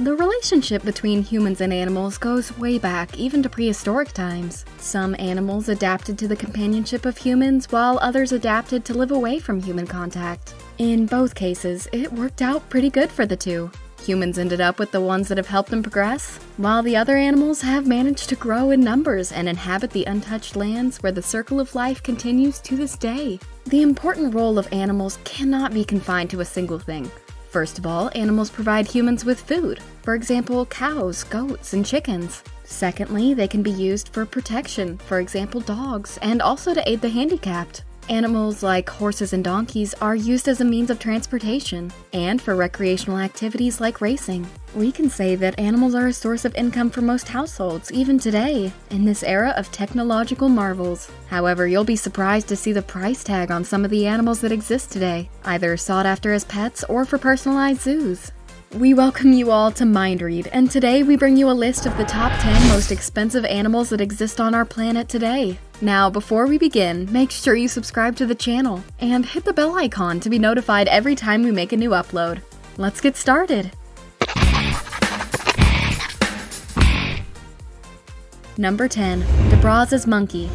The relationship between humans and animals goes way back, even to prehistoric times. Some animals adapted to the companionship of humans, while others adapted to live away from human contact. In both cases, it worked out pretty good for the two. Humans ended up with the ones that have helped them progress, while the other animals have managed to grow in numbers and inhabit the untouched lands where the circle of life continues to this day. The important role of animals cannot be confined to a single thing. First of all, animals provide humans with food, for example, cows, goats, and chickens. Secondly, they can be used for protection, for example, dogs, and also to aid the handicapped. Animals like horses and donkeys are used as a means of transportation, and for recreational activities like racing. We can say that animals are a source of income for most households, even today, in this era of technological marvels. However, you'll be surprised to see the price tag on some of the animals that exist today, either sought after as pets or for personalized zoos. We welcome you all to MindRead, and today we bring you a list of the top 10 most expensive animals that exist on our planet today. Now, before we begin, make sure you subscribe to the channel and hit the bell icon to be notified every time we make a new upload. Let's get started! Number 10. DeBrazza's monkey.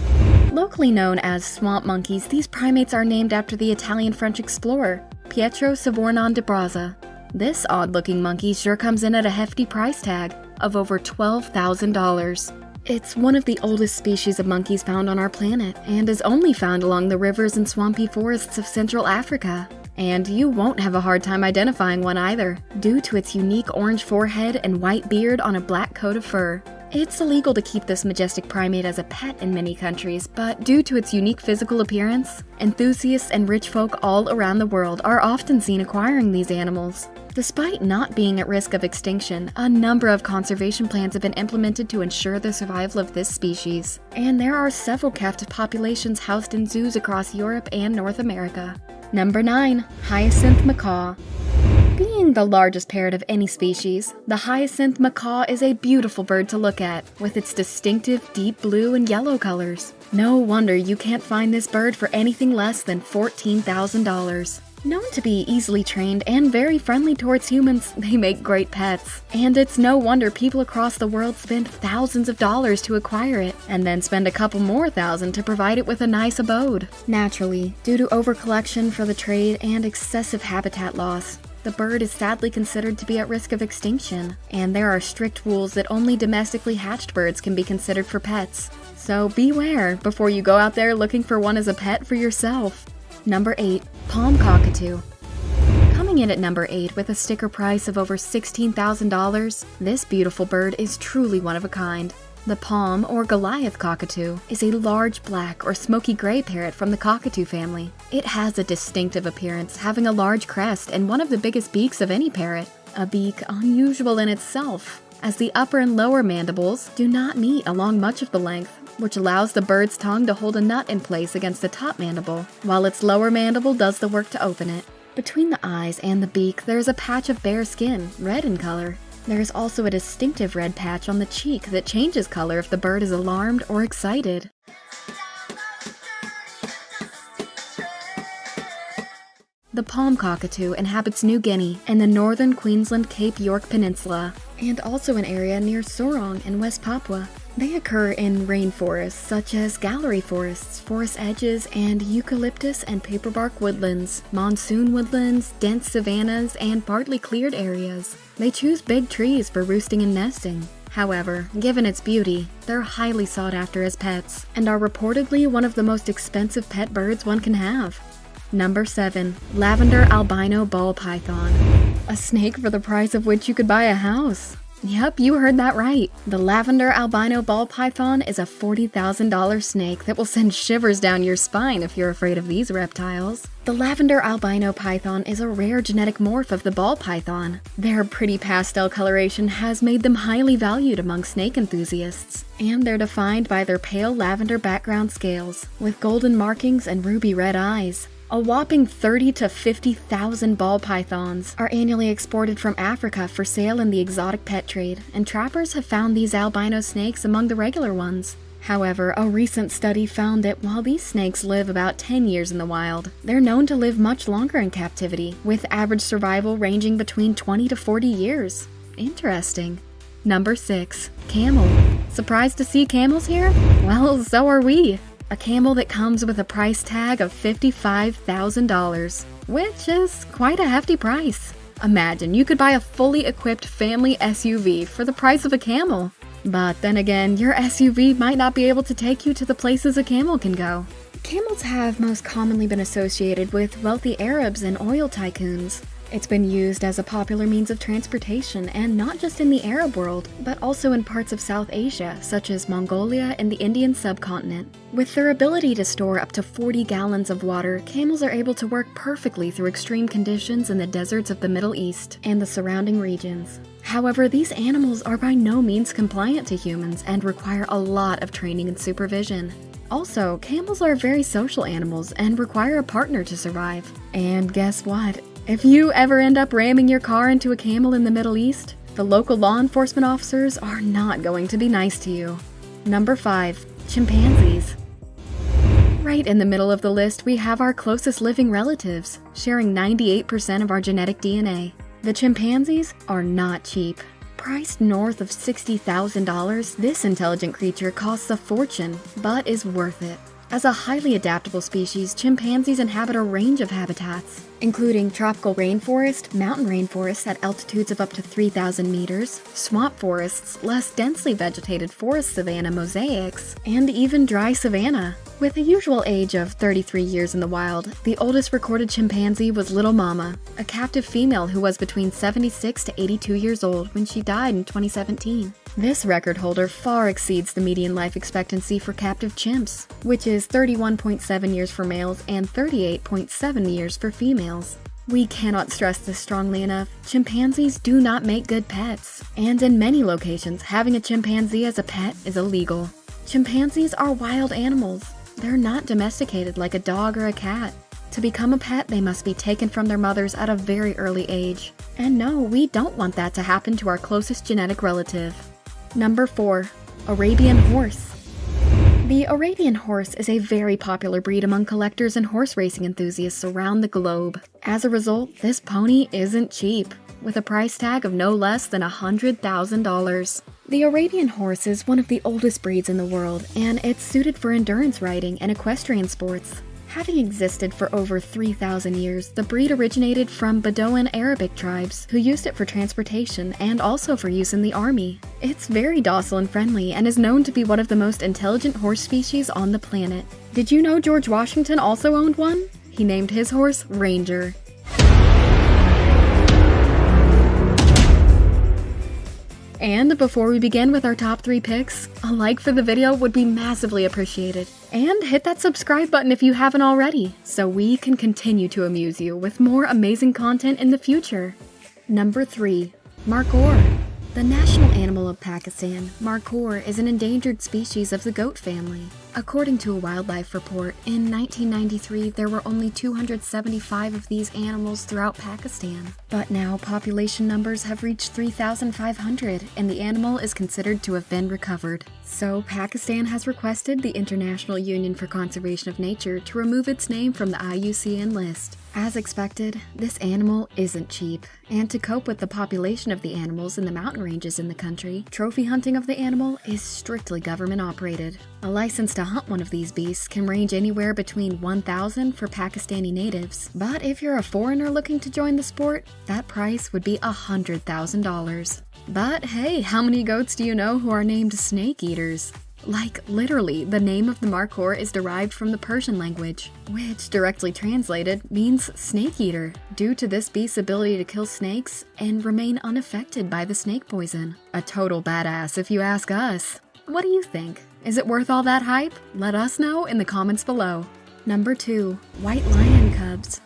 Locally known as swamp monkeys, these primates are named after the Italian-French explorer, Pietro Savorgnan de Brazza. This odd-looking monkey sure comes in at a hefty price tag of over $12,000. It's one of the oldest species of monkeys found on our planet, and is only found along the rivers and swampy forests of Central Africa. And you won't have a hard time identifying one either, due to its unique orange forehead and white beard on a black coat of fur. It's illegal to keep this majestic primate as a pet in many countries, but due to its unique physical appearance, enthusiasts and rich folk all around the world are often seen acquiring these animals. Despite not being at risk of extinction, a number of conservation plans have been implemented to ensure the survival of this species, and there are several captive populations housed in zoos across Europe and North America. Number 9. Hyacinth macaw. Being the largest parrot of any species, the hyacinth macaw is a beautiful bird to look at, with its distinctive deep blue and yellow colors. No wonder you can't find this bird for anything less than $14,000. Known to be easily trained and very friendly towards humans, they make great pets. And it's no wonder people across the world spend thousands of dollars to acquire it, and then spend a couple more thousand to provide it with a nice abode. Naturally, due to overcollection for the trade and excessive habitat loss, the bird is sadly considered to be at risk of extinction, and there are strict rules that only domestically hatched birds can be considered for pets. So beware before you go out there looking for one as a pet for yourself. Number 8. Palm cockatoo. Coming in at number 8 with a sticker price of over $16,000, this beautiful bird is truly one of a kind. The palm, or Goliath cockatoo, is a large black or smoky gray parrot from the cockatoo family. It has a distinctive appearance, having a large crest and one of the biggest beaks of any parrot, a beak unusual in itself, as the upper and lower mandibles do not meet along much of the length, which allows the bird's tongue to hold a nut in place against the top mandible, while its lower mandible does the work to open it. Between the eyes and the beak, there is a patch of bare skin, red in color. There is also a distinctive red patch on the cheek that changes color if the bird is alarmed or excited. The palm cockatoo inhabits New Guinea and the northern Queensland Cape York Peninsula, and also an area near Sorong in West Papua. They occur in rainforests such as gallery forests, forest edges, and eucalyptus and paperbark woodlands, monsoon woodlands, dense savannas, and partly cleared areas. They choose big trees for roosting and nesting. However, given its beauty, they're highly sought after as pets, and are reportedly one of the most expensive pet birds one can have. Number 7. Lavender albino ball python. A snake for the price of which you could buy a house. Yep, you heard that right. The lavender albino ball python is a $40,000 snake that will send shivers down your spine if you're afraid of these reptiles. The lavender albino python is a rare genetic morph of the ball python. Their pretty pastel coloration has made them highly valued among snake enthusiasts, and they're defined by their pale lavender background scales, with golden markings and ruby red eyes. A whopping 30 to 50,000 ball pythons are annually exported from Africa for sale in the exotic pet trade, and trappers have found these albino snakes among the regular ones. However, a recent study found that while these snakes live about 10 years in the wild, they're known to live much longer in captivity, with average survival ranging between 20 to 40 years. Interesting. Number 6. Camel. Surprised to see camels here? Well, so are we. A camel that comes with a price tag of $55,000, which is quite a hefty price. Imagine you could buy a fully equipped family SUV for the price of a camel. But then again, your SUV might not be able to take you to the places a camel can go. Camels have most commonly been associated with wealthy Arabs and oil tycoons. It's been used as a popular means of transportation, and not just in the Arab world, but also in parts of South Asia, such as Mongolia and the Indian subcontinent. With their ability to store up to 40 gallons of water, camels are able to work perfectly through extreme conditions in the deserts of the Middle East and the surrounding regions. However, these animals are by no means compliant to humans and require a lot of training and supervision. Also, camels are very social animals and require a partner to survive. And guess what? If you ever end up ramming your car into a camel in the Middle East, the local law enforcement officers are not going to be nice to you. Number 5. Chimpanzees. Right in the middle of the list, we have our closest living relatives, sharing 98% of our genetic DNA. The chimpanzees are not cheap. Priced north of $60,000, this intelligent creature costs a fortune, but is worth it. As a highly adaptable species, chimpanzees inhabit a range of habitats, including tropical rainforest, mountain rainforests at altitudes of up to 3,000 meters, swamp forests, less densely vegetated forest savanna mosaics, and even dry savanna. With a usual age of 33 years in the wild, the oldest recorded chimpanzee was Little Mama, a captive female who was between 76 to 82 years old when she died in 2017. This record holder far exceeds the median life expectancy for captive chimps, which is 31.7 years for males and 38.7 years for females. We cannot stress this strongly enough. Chimpanzees do not make good pets, and in many locations, having a chimpanzee as a pet is illegal. Chimpanzees are wild animals. They're not domesticated like a dog or a cat. To become a pet, they must be taken from their mothers at a very early age. And no, we don't want that to happen to our closest genetic relative. Number 4. Arabian horse. The Arabian horse is a very popular breed among collectors and horse racing enthusiasts around the globe. As a result, this pony isn't cheap, with a price tag of no less than $100,000. The Arabian horse is one of the oldest breeds in the world, and it's suited for endurance riding and equestrian sports. Having existed for over 3,000 years, the breed originated from Bedouin Arabic tribes who used it for transportation and also for use in the army. It's very docile and friendly and is known to be one of the most intelligent horse species on the planet. Did you know George Washington also owned one? He named his horse Ranger. And before we begin with our top 3 picks, a like for the video would be massively appreciated. And hit that subscribe button if you haven't already, so we can continue to amuse you with more amazing content in the future. Number 3. Markhor. The national animal of Pakistan, Markhor is an endangered species of the goat family. According to a wildlife report, in 1993 there were only 275 of these animals throughout Pakistan. But now population numbers have reached 3,500 and the animal is considered to have been recovered. So Pakistan has requested the International Union for Conservation of Nature to remove its name from the IUCN list. As expected, this animal isn't cheap, and to cope with the population of the animals in the mountain ranges in the country, trophy hunting of the animal is strictly government operated. A license to hunt one of these beasts can range anywhere between $1,000 for Pakistani natives, but if you're a foreigner looking to join the sport, that price would be $100,000. But hey, how many goats do you know who are named snake eaters? Like, literally, the name of the Markhor is derived from the Persian language, which, directly translated, means snake eater, due to this beast's ability to kill snakes and remain unaffected by the snake poison. A total badass if you ask us. What do you think? Is it worth all that hype? Let us know in the comments below. Number 2. White lion cubs.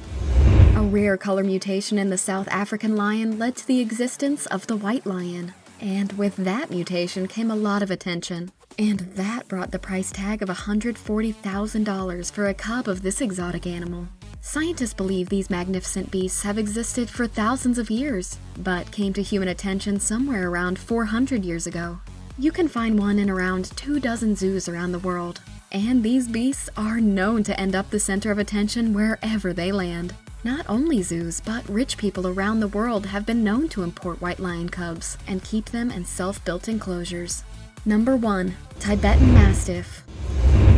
A rare color mutation in the South African lion led to the existence of the white lion. And with that mutation came a lot of attention. And that brought the price tag of $140,000 for a cub of this exotic animal. Scientists believe these magnificent beasts have existed for thousands of years, but came to human attention somewhere around 400 years ago. You can find one in around 24 zoos around the world, and these beasts are known to end up the center of attention wherever they land. Not only zoos, but rich people around the world have been known to import white lion cubs and keep them in self-built enclosures. Number 1. Tibetan Mastiff.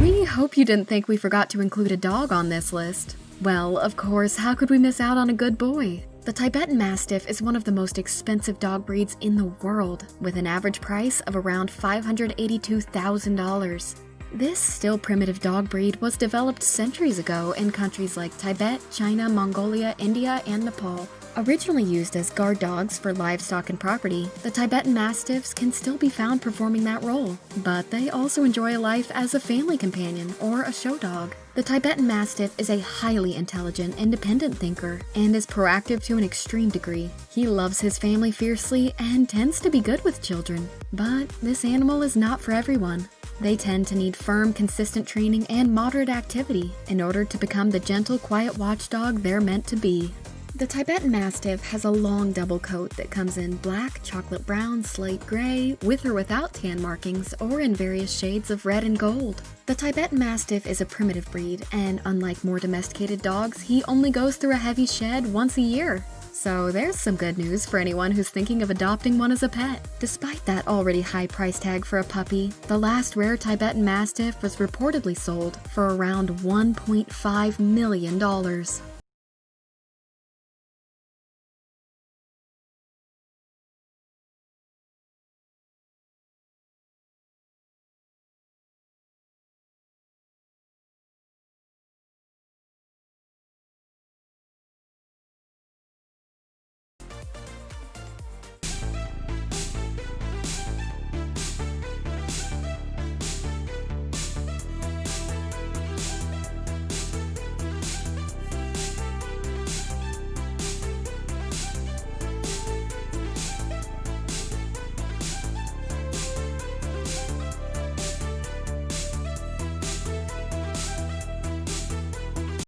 We hope you didn't think we forgot to include a dog on this list. Well, of course, how could we miss out on a good boy? The Tibetan Mastiff is one of the most expensive dog breeds in the world, with an average price of around $582,000. This still primitive dog breed was developed centuries ago in countries like Tibet, China, Mongolia, India, and Nepal. Originally used as guard dogs for livestock and property, the Tibetan Mastiffs can still be found performing that role, but they also enjoy a life as a family companion or a show dog. The Tibetan Mastiff is a highly intelligent, independent thinker and is proactive to an extreme degree. He loves his family fiercely and tends to be good with children, but this animal is not for everyone. They tend to need firm, consistent training and moderate activity in order to become the gentle, quiet watchdog they're meant to be. The Tibetan Mastiff has a long double coat that comes in black, chocolate brown, slate gray, with or without tan markings, or in various shades of red and gold. The Tibetan Mastiff is a primitive breed, and unlike more domesticated dogs, he only goes through a heavy shed once a year. So there's some good news for anyone who's thinking of adopting one as a pet. Despite that already high price tag for a puppy, the last rare Tibetan Mastiff was reportedly sold for around $1.5 million.